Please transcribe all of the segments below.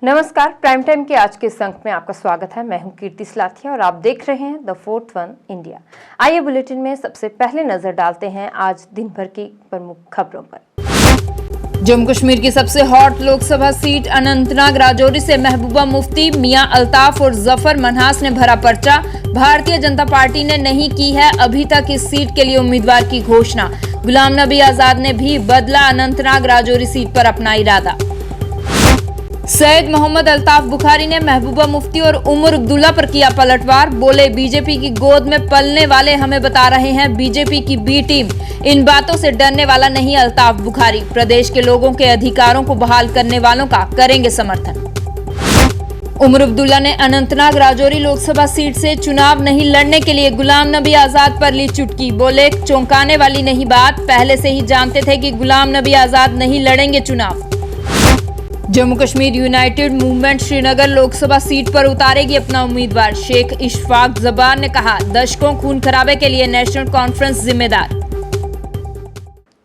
नमस्कार, prime time के आज के इस अंक में आपका स्वागत है। मैं हूं कीर्ति सलाथिया और आप देख रहे हैं द फोर्थ वन इंडिया। आइए बुलेटिन में सबसे पहले नजर डालते हैं आज दिन भर की प्रमुख खबरों पर। जम्मू कश्मीर की सबसे हॉट लोकसभा सीट अनंतनाग राजौरी से महबूबा मुफ्ती, मियां अल्ताफ और जफर मनहास ने भरा पर्चा। भारतीय जनता पार्टी ने नहीं की है अभी तक इस सीट के लिए उम्मीदवार की घोषणा। गुलाम नबी आजाद ने भी बदला अनंतनाग राजौरी सीट पर अपना इरादा। सैयद मोहम्मद अल्ताफ बुखारी ने महबूबा मुफ्ती और उमर अब्दुल्ला पर किया पलटवार। बोले, बीजेपी की गोद में पलने वाले हमें बता रहे हैं बीजेपी की बी टीम। इन बातों से डरने वाला नहीं अल्ताफ बुखारी। प्रदेश के लोगों के अधिकारों को बहाल करने वालों का करेंगे समर्थन। उमर अब्दुल्ला ने अनंतनाग राजौरी लोकसभा सीट से चुनाव नहीं लड़ने के लिए गुलाम नबी आजाद पर ली चुटकी। बोले, चौंकाने वाली नहीं बात, पहले से ही जानते थे कि गुलाम नबी आजाद नहीं लड़ेंगे चुनाव। Jammu Kashmir United movement Srinagar Lok Sabha seat पर उतारेगी अपना उम्मीदवार। शेख इशफाक जबार ने कहा, दशकों खून खराबे के लिए नेशनल कॉन्फ्रेंस जिम्मेदार।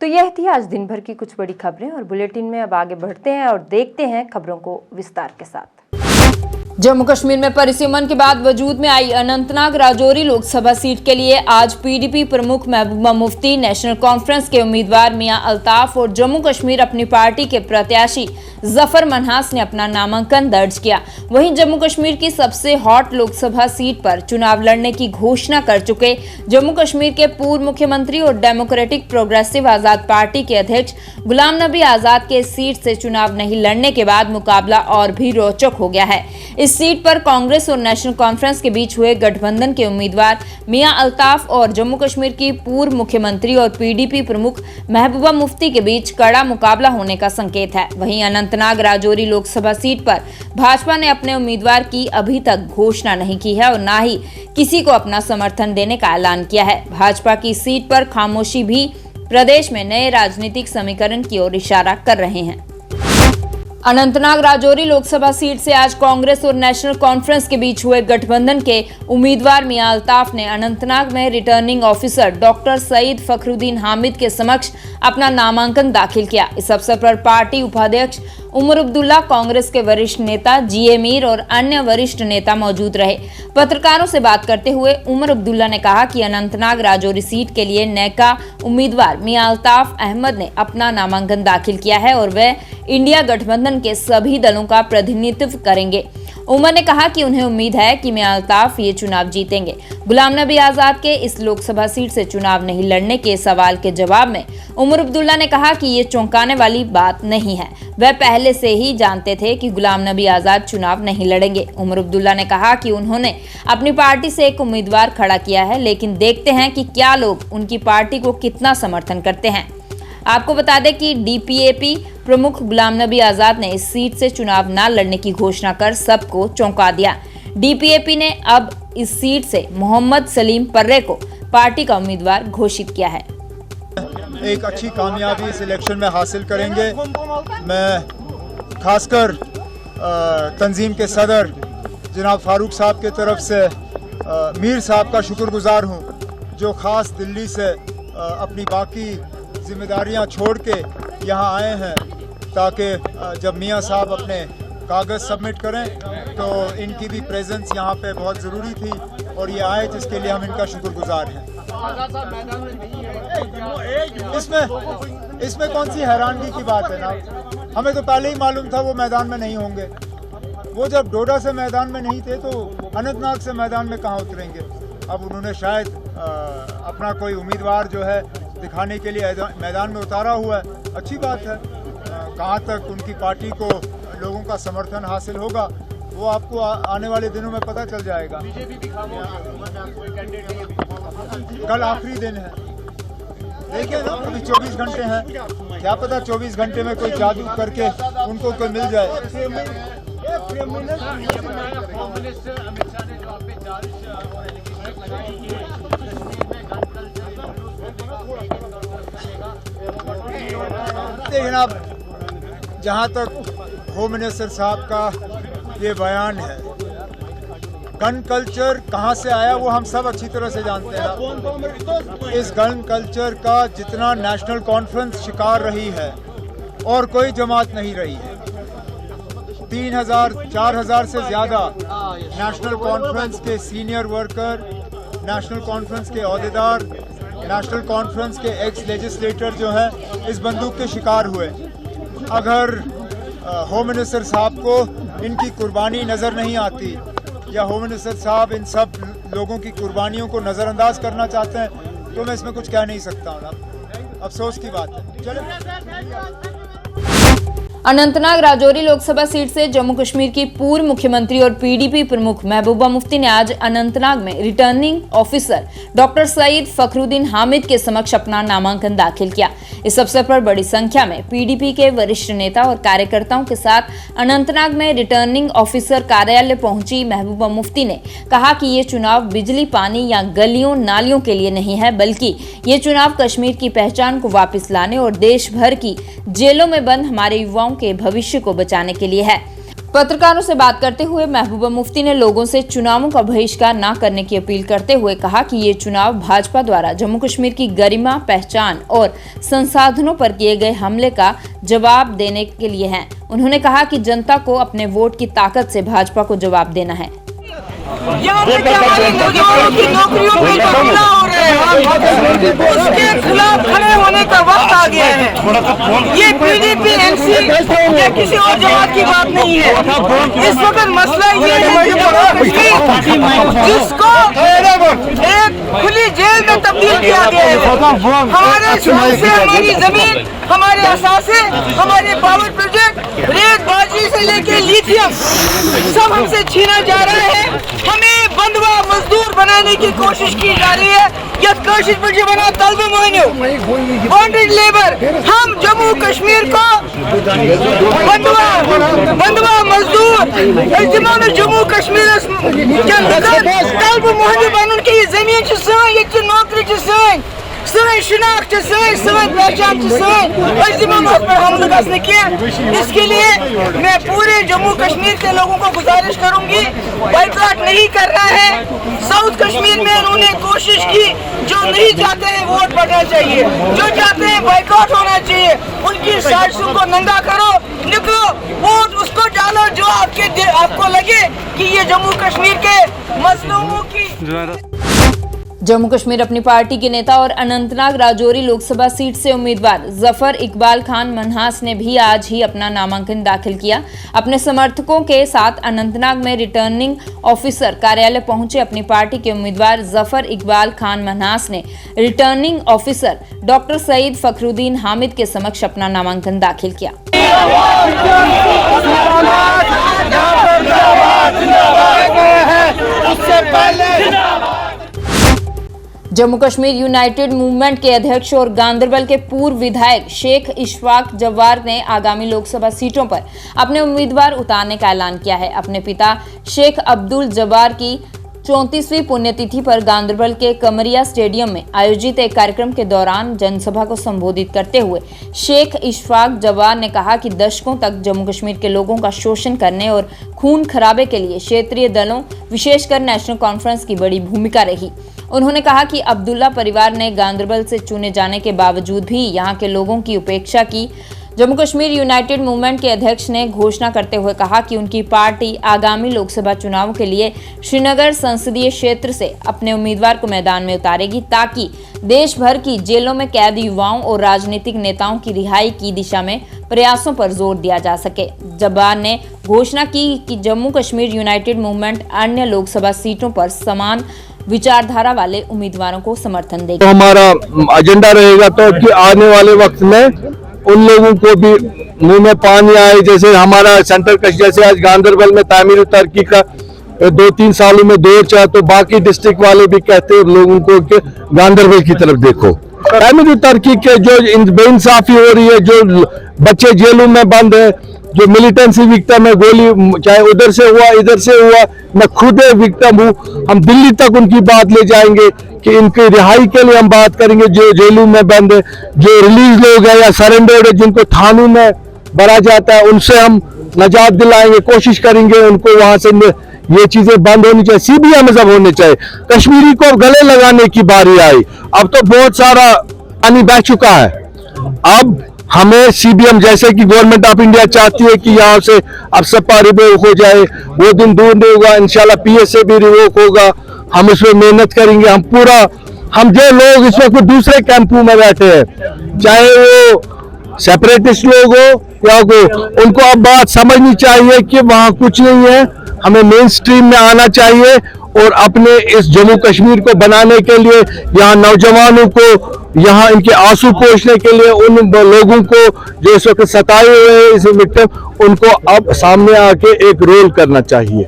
तो यह थी आज दिन भर की कुछ बड़ी खबरें और बुलेटिन में अब आगे बढ़ते हैं और देखते हैं खबरों को विस्तार के साथ। जम्मू कश्मीर में परिसीमन के बाद वजूद में आई अनंतनाग राजौरी लोकसभा सीट के लिए आज पीडीपी प्रमुख महबूबा मुफ्ती, नेशनल कॉन्फ्रेंस के उम्मीदवार मियां अल्ताफ और जम्मू कश्मीर अपनी पार्टी के प्रत्याशी जफर मनहास ने अपना नामांकन दर्ज किया। वहीं जम्मू कश्मीर की सबसे हॉट लोकसभा सीट पर चुनाव लड़ने की घोषणा कर चुके जम्मू कश्मीर के पूर्व मुख्यमंत्री और डेमोक्रेटिक प्रोग्रेसिव आजाद पार्टी के अध्यक्ष गुलाम नबी आजाद के सीट से चुनाव नहीं लड़ने के बाद मुकाबला और भी रोचक हो गया है। इस सीट पर कांग्रेस और नेशनल कॉन्फ्रेंस के बीच हुए गठबंधन के उम्मीदवार मियां अल्ताफ और जम्मू कश्मीर की पूर्व मुख्यमंत्री और पीडीपी प्रमुख महबूबा मुफ्ती के बीच कड़ा मुकाबला होने का संकेत है। वहीं अनंतनाग राजौरी लोकसभा सीट पर भाजपा ने अपने उम्मीदवार की अभी तक घोषणा नहीं की है और न ही किसी को अपना समर्थन देने का ऐलान किया है। भाजपा की सीट पर खामोशी भी प्रदेश में नए राजनीतिक समीकरण की ओर इशारा कर रहे हैं। अनंतनाग राजौरी लोकसभा सीट से आज कांग्रेस और नेशनल कॉन्फ्रेंस के बीच हुए गठबंधन के उम्मीदवार मियां अल्ताफ ने अनंतनाग में returning officer doctor Syed Fakhruddin Hamid के समक्ष अपना नामांकन दाखिल किया। इस अवसर पर पार्टी उपाध्यक्ष उमर अब्दुल्ला, कांग्रेस के वरिष्ठ नेता जीए मीर और अन्य वरिष्ठ नेता मौजूद रहे। पत्रकारों से बात करते हुए उमर अब्दुल्ला ने कहा कि अनंतनाग राजौरी सीट के लिए नेका उम्मीदवार मियां अल्ताफ अहमद ने अपना नामांकन दाखिल किया है और वे इंडिया गठबंधन के सभी दलों का प्रतिनिधित्व करेंगे। उमर ने कहा कि उन्हें उम्मीद है कि मियां अल्ताफ ये चुनाव जीतेंगे। गुलाम नबी आजाद के इस लोकसभा सीट से चुनाव नहीं लड़ने के सवाल के जवाब में उमर अब्दुल्ला ने कहा कि ये चौंकाने वाली बात नहीं है, वह पहले से ही जानते थे कि गुलाम नबी आजाद चुनाव नहीं लड़ेंगे। उमर अब्दुल्ला ने कहा कि उन्होंने अपनी पार्टी से एक उम्मीदवार खड़ा किया है, लेकिन देखते हैं कि क्या लोग उनकी पार्टी को कितना समर्थन करते हैं। आपको बता दें कि डीपीएपी प्रमुख गुलाम नबी आजाद ने इस सीट से चुनाव न लड़ने की घोषणा कर सबको चौंका दिया। डीपीएपी ने अब इस सीट से मोहम्मद सलीम पर्रे को पार्टी का उम्मीदवार घोषित किया है। एक अच्छी कामयाबी इस इलेक्शन में हासिल करेंगे। मैं खासकर तंजीम के सदर जनाब फारूक साहब के तरफ से मीर साहब का शुक्रगुजार हूँ, जो ख़ास दिल्ली से अपनी बाकी जिम्मेदारियां छोड़ के यहाँ आए हैं ताकि जब मियाँ साहब अपने कागज़ सबमिट करें तो इनकी भी प्रेजेंस यहाँ पे बहुत ज़रूरी थी और ये आए, जिसके लिए हम इनका शुक्रगुजार हैं। इसमें कौन सी हैरानगी की बात है ना, हमें तो पहले ही मालूम था वो मैदान में नहीं होंगे। वो जब डोडा से मैदान में नहीं थे तो अनंतनाग से मैदान में कहाँ उतरेंगे। अब उन्होंने शायद अपना कोई उम्मीदवार जो है दिखाने के लिए मैदान में उतारा हुआ है, अच्छी बात है। कहाँ तक उनकी पार्टी को लोगों का समर्थन हासिल होगा वो आपको आने वाले दिनों में पता चल जाएगा। कल आखिरी दिन है, देखिए ना, अभी 24 घंटे हैं, क्या पता 24 घंटे में कोई जादू करके उनको कोई मिल जाए। लेकिन अब जहाँ तक होम मिनिस्टर साहब का ये बयान है, गन कल्चर कहाँ से आया वो हम सब अच्छी तरह से जानते हैं। इस गन कल्चर का जितना नेशनल कॉन्फ्रेंस शिकार रही है और कोई जमात नहीं रही है। 4,000 से ज़्यादा नेशनल कॉन्फ्रेंस के सीनियर वर्कर, नेशनल कॉन्फ्रेंस के अहदेदार, नेशनल कॉन्फ्रेंस के एक्स लेजिस्लेटर जो हैं इस बंदूक के शिकार हुए। अगर होम मिनिस्टर साहब को इनकी कुर्बानी नज़र नहीं आती या होम मिनिस्टर साहब इन सब लोगों की कुर्बानियों को नज़रअंदाज करना चाहते हैं तो मैं इसमें कुछ कह नहीं सकता हूँ। अफसोस की बात है। चलिए। अनंतनाग राजौरी लोकसभा सीट से जम्मू कश्मीर की पूर्व मुख्यमंत्री और पीडीपी प्रमुख महबूबा मुफ्ती ने आज अनंतनाग में returning officer doctor Syed Fakhruddin Hamid के समक्ष अपना नामांकन दाखिल किया। इस अवसर पर बड़ी संख्या में पीडीपी के वरिष्ठ नेता और कार्यकर्ताओं के साथ अनंतनाग में रिटर्निंग ऑफिसर कार्यालय पहुंची महबूबा मुफ्ती ने कहा कि ये चुनाव बिजली, पानी या गलियों नालियों के लिए नहीं है, बल्कि ये चुनाव कश्मीर की पहचान को वापस लाने और देश भर की जेलों में बंद हमारे युवाओं के भविष्य को बचाने के लिए है। पत्रकारों से बात करते हुए महबूबा मुफ्ती ने लोगों से चुनावों का बहिष्कार न करने की अपील करते हुए कहा कि ये चुनाव भाजपा द्वारा जम्मू कश्मीर की गरिमा, पहचान और संसाधनों पर किए गए हमले का जवाब देने के लिए हैं। उन्होंने कहा कि जनता को अपने वोट की ताकत से भाजपा को जवाब देना है। यहाँ पे हमारे नौजवानों की नौकरियों पे जो हमला हो रहे हैं उसके खिलाफ खड़े होने का वक्त आ गया है। ये पीडीपी, एनसी या किसी और जमात की बात नहीं है। इस वक्त मसला ये है जिसको एक खुली जेल में तब्दील किया गया है। हमारे शुरू से हमारी जमीन, हमारे असासे, हमारे पावर प्रोजेक्ट, रेतबाजी से लेके लिथियम सब हमसे छीना जा रहा है। हमें बंधुआ मजदूर बनाने की कोशिश की जा रही है। यह कोशिश मुझे बना तलब मोइनो बॉन्डेड लेबर। हम जम्मू कश्मीर को बंधुआ मजदूर जम्मू कश्मीर तलब मोहनी बनून की ये जमीन ये नौकरी शिनाख्त पहचान पर हमले करने की। इसके लिए मैं पूरे जम्मू कश्मीर के लोगों को गुजारिश करूंगी, बाइकआउट नहीं करना है। साउथ कश्मीर में उन्होंने कोशिश की, जो नहीं चाहते हैं वोट पड़ना चाहिए, जो चाहते हैं बाइकआउट होना चाहिए। उनकी साजिशों को नंगा करो, निकलो, वोट उसको डालो जो आपको लगे कि ये जम्मू कश्मीर के मजलूमों की। जम्मू कश्मीर अपनी पार्टी के नेता और अनंतनाग राजौरी लोकसभा सीट से उम्मीदवार जफर इकबाल खान मनहास ने भी आज ही अपना नामांकन दाखिल किया। अपने समर्थकों के साथ अनंतनाग में रिटर्निंग ऑफिसर कार्यालय पहुंचे अपनी पार्टी के उम्मीदवार जफर इकबाल खान मनहास ने returning officer doctor Syed Fakhruddin Hamid के समक्ष अपना नामांकन दाखिल किया। जम्मू कश्मीर यूनाइटेड मूवमेंट के अध्यक्ष और गांदरबल के पूर्व विधायक शेख इशफाक जब्बार ने आगामी लोकसभा सीटों पर अपने उम्मीदवार उतारने का ऐलान किया है। अपने पिता शेख अब्दुल जब्बार की 34वीं पुण्यतिथि पर गांदरबल के कमरिया स्टेडियम में आयोजित एक कार्यक्रम के दौरान जनसभा को संबोधित करते हुए शेख इशफाक जब्बार ने कहा कि दशकों तक जम्मू कश्मीर के लोगों का शोषण करने और खून खराबे के लिए क्षेत्रीय दलों, विशेषकर नेशनल कॉन्फ्रेंस की बड़ी भूमिका रही। उन्होंने कहा कि अब्दुल्ला परिवार ने गांदरबल से चुने जाने के बावजूद भी यहां के लोगों की उपेक्षा की। जम्मू कश्मीर यूनाइटेड मूवमेंट के अध्यक्ष ने घोषणा करते हुए कहा कि उनकी पार्टी आगामी लोकसभा चुनाव के लिए श्रीनगर संसदीय क्षेत्र से अपने उम्मीदवार को मैदान में उतारेगी, ताकि देश भर की जेलों में कैद युवाओं और राजनीतिक नेताओं की रिहाई की दिशा में प्रयासों पर जोर दिया जा सके। जब्बार ने घोषणा की कि जम्मू कश्मीर यूनाइटेड मूवमेंट अन्य लोकसभा सीटों पर समान विचारधारा वाले उम्मीदवारों को समर्थन देगा। तो हमारा एजेंडा रहेगा तो कि आने वाले वक्त में उन लोगों को भी मुंह में पानी आए, जैसे हमारा सेंट्रल कश्मीर, जैसे आज गांदरबल में तामीर तरक्की का 2-3 सालों में दौर चाहे, तो बाकी डिस्ट्रिक्ट वाले भी कहते हैं लोगों को कि गांदरबल की तरफ देखो। तामीर तरक्की के जो बेइंसाफी हो रही है, जो बच्चे जेलों में बंद है, जो मिलिटेंसी विक्टिम है, गोली चाहे उधर से हुआ इधर से हुआ, मैं खुद विक्टिम हूँ। हम दिल्ली तक उनकी बात ले जाएंगे कि इनकी रिहाई के लिए हम बात करेंगे। जो जेलों में बंद है, जो रिलीज लोग हैं या सरेंडर्ड है, जिनको थानों में भरा जाता है, उनसे हम निजात दिलाएंगे, कोशिश करेंगे उनको वहां से ये चीजें बंद होनी चाहिए। सीबीआई मजहब होने चाहिए। कश्मीरी को गले लगाने की बारी आई। अब तो बहुत सारा पानी बह चुका है। अब हमें सीबीएम जैसे कि गवर्नमेंट ऑफ इंडिया चाहती है कि यहाँ से अब सपा रिवोक हो जाए, वो दिन दूर नहीं होगा। इंशाल्लाह पीएसए भी रिवोक होगा। हम उसमें मेहनत करेंगे। हम जो लोग इस वक्त दूसरे कैंपों में बैठे हैं, चाहे वो सेपरेटिस्ट लोग हो या को, उनको अब बात समझनी चाहिए कि वहाँ कुछ नहीं है। हमें मेन स्ट्रीम में आना चाहिए और अपने इस जम्मू कश्मीर को बनाने के लिए, यहाँ नौजवानों को, यहाँ इनके आंसू पोंछने के लिए, उन लोगों को जो इस वक्त सताए हुए हैं इस विक्टिम, उनको अब सामने आके एक रोल करना चाहिए।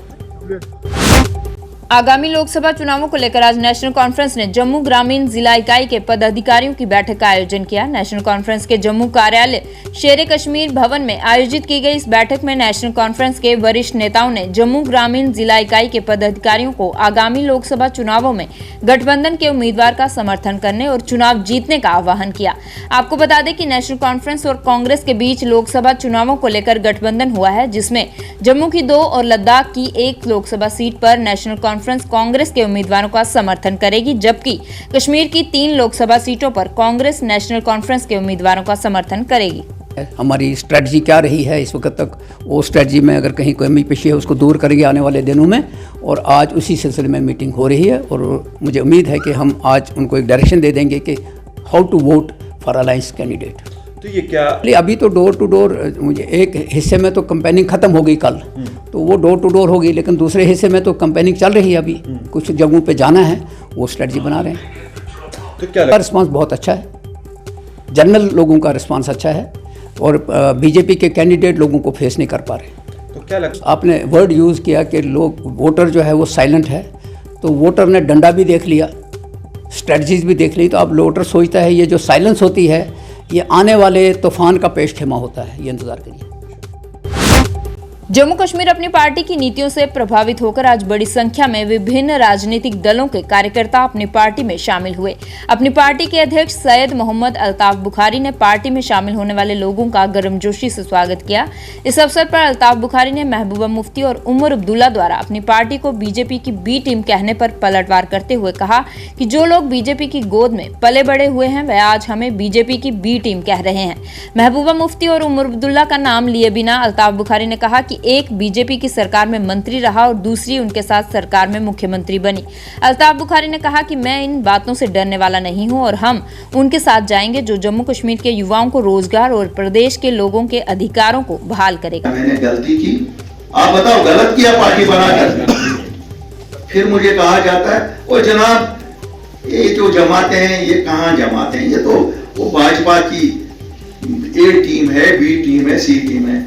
आगामी लोकसभा चुनावों को लेकर आज नेशनल कॉन्फ्रेंस ने जम्मू ग्रामीण जिला इकाई के पदाधिकारियों की बैठक का आयोजन किया। नेशनल कॉन्फ्रेंस के जम्मू कार्यालय शेर कश्मीर भवन में आयोजित की गई इस बैठक में नेशनल कॉन्फ्रेंस के वरिष्ठ नेताओं ने जम्मू ग्रामीण जिला इकाई के पदाधिकारियों को आगामी लोकसभा चुनावों में गठबंधन के उम्मीदवार का समर्थन करने और चुनाव जीतने का आह्वान किया। आपको बता दें कि नेशनल कॉन्फ्रेंस और कांग्रेस के बीच लोकसभा चुनावों को लेकर गठबंधन हुआ है, जिसमें जम्मू की 2 और लद्दाख की 1 लोकसभा सीट पर नेशनल कॉन्फ्रेंस कांग्रेस के उम्मीदवारों का समर्थन करेगी, जबकि कश्मीर की 3 लोकसभा सीटों पर कांग्रेस नेशनल कॉन्फ्रेंस के उम्मीदवारों का समर्थन करेगी। हमारी स्ट्रेटजी क्या रही है इस वक्त तक, वो स्ट्रेटजी में अगर कहीं कमी पेशी है उसको दूर करेंगे आने वाले दिनों में, और आज उसी सिलसिले में मीटिंग हो रही है। और मुझे उम्मीद है कि हम आज उनको एक डायरेक्शन दे देंगे कि how to vote for alliance candidate. तो ये क्या अभी तो डोर टू डोर, मुझे एक हिस्से में तो कंपेनिंग ख़त्म हो गई कल, तो वो डोर टू डोर होगी, लेकिन दूसरे हिस्से में तो कंपेनिंग चल रही है। अभी कुछ जगहों पे जाना है, वो स्ट्रेटजी बना रहे हैं। तो क्या रिस्पांस बहुत अच्छा है, जनरल लोगों का रिस्पांस अच्छा है, और बीजेपी के कैंडिडेट लोगों को फेस नहीं कर पा रहे। तो क्या आपने वर्ड यूज़ किया कि लोग, वोटर जो है वो साइलेंट है, तो वोटर ने डंडा भी देख लिया, स्ट्रेटजीज भी देख ली। तो अब वोटर सोचता है ये जो साइलेंस होती है ये आने वाले तूफान का पेश खेमा होता है, ये इंतजार करिए। जम्मू कश्मीर अपनी पार्टी की नीतियों से प्रभावित होकर आज बड़ी संख्या में विभिन्न राजनीतिक दलों के कार्यकर्ता अपनी पार्टी में शामिल हुए। अपनी पार्टी के अध्यक्ष सैयद मोहम्मद अल्ताफ बुखारी ने पार्टी में शामिल होने वाले लोगों का गर्मजोशी से स्वागत किया। इस अवसर पर अल्ताफ बुखारी ने महबूबा मुफ्ती और उमर अब्दुल्ला द्वारा अपनी पार्टी को बीजेपी की बी टीम कहने पर पलटवार करते हुए कहा कि जो लोग बीजेपी की गोद में पले बड़े हुए हैं वह आज हमें बीजेपी की बी टीम कह रहे हैं। महबूबा मुफ्ती और उमर अब्दुल्ला का नाम लिए बिना अल्ताफ बुखारी ने कहा कि एक बीजेपी की सरकार में मंत्री रहा और दूसरी उनके साथ सरकार में मुख्यमंत्री बनी। अल्ताफ बुखारी ने कहा कि मैं इन बातों से डरने वाला नहीं हूं और हम उनके साथ जाएंगे जो जम्मू कश्मीर के युवाओं को रोजगार और प्रदेश के लोगों के अधिकारों को बहाल करेगा। मैंने गलती की, आप बताओ गलत किया पार्टी बनाकर, फिर मुझे कहा जाता है ओ जनाब ये जो जमाते हैं ये कहाँ जमाते हैं, ये तो वो भाजपा की ए टीम है, बी टीम है, सी टीम है।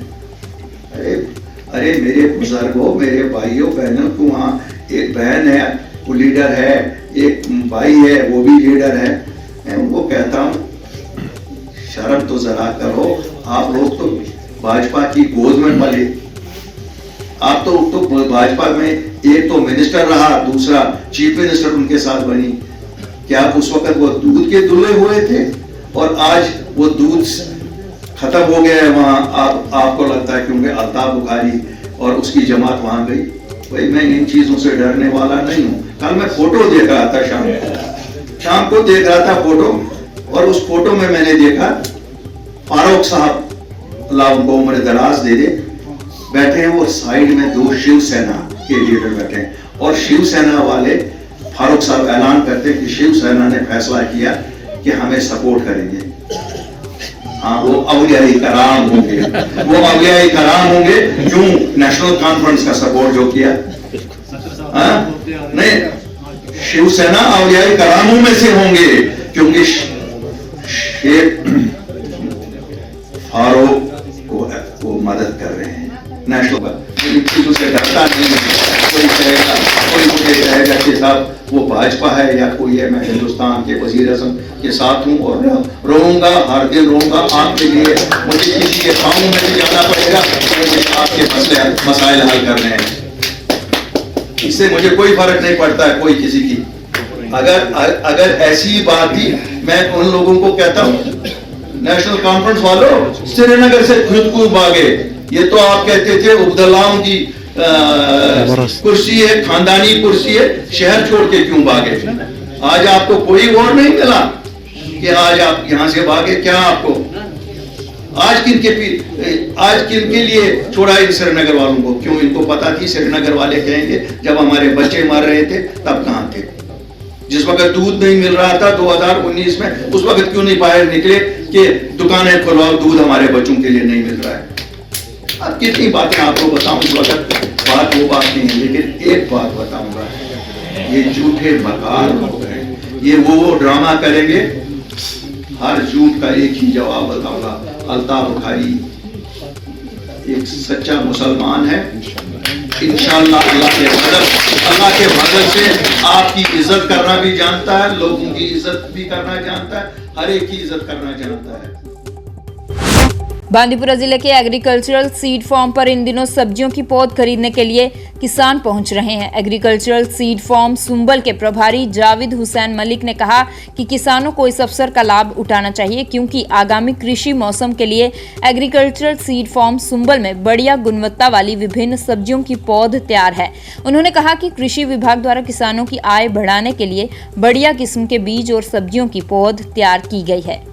अरे मेरे बुजुर्गों, मेरे भाइयों बहनों, को वहाँ एक बहन है वो लीडर है, एक भाई है वो भी लीडर है। मैं उनको कहता हूँ शर्म तो जरा करो, आप लोग तो भाजपा की गोद में पले, आप तो भाजपा में एक तो मिनिस्टर रहा, दूसरा चीफ मिनिस्टर उनके साथ बनी। क्या उस वक्त वो दूध के दुले हुए थे और आज वो दूध खत्म हो गया है वहाँ, आपको लगता है क्योंकि अल्ताफ बुखारी और उसकी जमात वहाँ गई। भाई मैं इन चीजों से डरने वाला नहीं हूँ। कल मैं फोटो देख रहा था, शाम को देख रहा था फोटो, और उस फोटो में मैंने देखा फारूक साहब, अल्लाह उनको उम्र दराज दे दे, बैठे हैं, और साइड में 2 शिवसेना के लीडर बैठे हैं, और शिवसेना वाले फारूक साहब ऐलान करते हैं कि शिवसेना ने फैसला किया कि हमें सपोर्ट करेंगे। हाँ, वो अवलियाई कराम होंगे, वो अवलियाई कराम होंगे। क्यों? नेशनल कॉन्फ्रेंस का सपोर्ट जो किया, नहीं, शिवसेना अवलियाई करामों में से होंगे, क्योंकि शेख फारूक को मदद कर रहे हैं नेशनल। किसी से डरता नहीं है। कोई मुझे कहेगा कि साहब वो भाजपा है या कोई है, मैं हिंदुस्तान के वजीर आज़म के साथ हूँ और रहूंगा, हर दिन रहूंगा आपके लिए। मुझे किसी के पाँव में भी जाना पड़ेगा, मुझे आपके मसाइल हल करने हैं। इससे मुझे कोई फर्क नहीं पड़ता है कोई किसी की। अगर ऐसी बात थी, मैं उन लोगों को कहता हूँ नेशनल कॉन्फ्रेंस वालों, श्रीनगर से खुद को भागे। ये तो आप कहते थे उब्दुल्लाओं की कुर्सी है, खानदानी कुर्सी है, शहर छोड़ के क्यों भागे? आज आपको कोई वोट नहीं मिला कि आज आप यहां से भागे। क्या आपको आज किनके लिए छोड़ा इन श्रीनगर वालों को? क्यों? इनको पता थी श्रीनगर वाले कहेंगे जब हमारे बच्चे मर रहे थे तब कहां थे? जिस वक्त दूध नहीं मिल रहा था 2019 में, उस वक्त क्यों नहीं बाहर निकले कि दुकानें खुलवाओ, दूध हमारे बच्चों के लिए नहीं मिल रहा है? अब कितनी बातें आपको बताऊं, इस वक्त बात वो बात नहीं है, लेकिन एक बात बताऊंगा, ये झूठे बकार लोग हैं, ये वो ड्रामा करेंगे। हर झूठ का एक ही जवाब बताऊंगा, अल्ताफ बुखारी एक सच्चा मुसलमान है। इंशाअल्लाह अल्लाह के फजल से आपकी इज्जत करना भी जानता है, लोगों की इज्जत भी करना जानता है, हर एक की इज्जत करना जानता है। बांदीपुरा जिले के एग्रीकल्चरल सीड फार्म पर इन दिनों सब्जियों की पौध खरीदने के लिए किसान पहुंच रहे हैं। एग्रीकल्चरल सीड फार्म सुंबल के प्रभारी जावेद हुसैन मलिक ने कहा कि किसानों को इस अवसर का लाभ उठाना चाहिए, क्योंकि आगामी कृषि मौसम के लिए एग्रीकल्चरल सीड फार्म सुंबल में बढ़िया गुणवत्ता वाली विभिन्न सब्जियों की पौध तैयार है। उन्होंने कहा कि कृषि विभाग द्वारा किसानों की आय बढ़ाने के लिए बढ़िया किस्म के बीज और सब्जियों की पौध तैयार की गई है।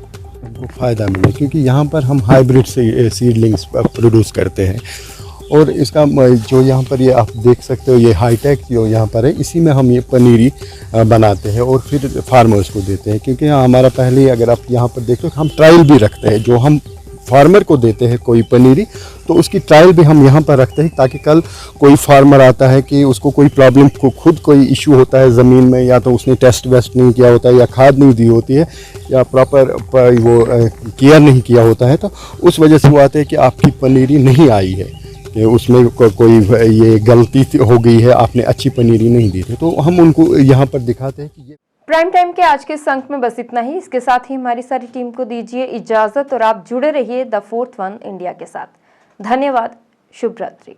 को फ़ायदा मिले, क्योंकि यहाँ पर हम हाइब्रिड से सीडलिंग्स प्रोड्यूस करते हैं और इसका जो यहाँ पर ये आप देख सकते हो, ये हाईटेक जो यहाँ पर है, इसी में हम ये पनीरी बनाते हैं और फिर फार्मर्स को देते हैं। क्योंकि हमारा पहले अगर आप यहाँ पर देख लो, हम ट्रायल भी रखते हैं, जो हम फार्मर को देते हैं कोई पनीरी, तो उसकी ट्रायल भी हम यहाँ पर रखते हैं, ताकि कल कोई फार्मर आता है कि उसको कोई प्रॉब्लम को खुद कोई इशू होता है ज़मीन में, या तो उसने टेस्ट वेस्ट नहीं किया होता है, या खाद नहीं दी होती है, या प्रॉपर वो केयर नहीं किया होता है, तो उस वजह से वो आते हैं कि आपकी पनीरी नहीं आई है, कि उसमें कोई ये गलती हो गई है, आपने अच्छी पनीरी नहीं दी थी। तो हम उनको यहाँ पर दिखाते हैं कि ये प्राइम टाइम के आज के इस अंक में बस इतना ही। इसके साथ ही हमारी सारी टीम को दीजिए इजाजत और आप जुड़े रहिए द 4th वन इंडिया के साथ। धन्यवाद। शुभ रात्रि।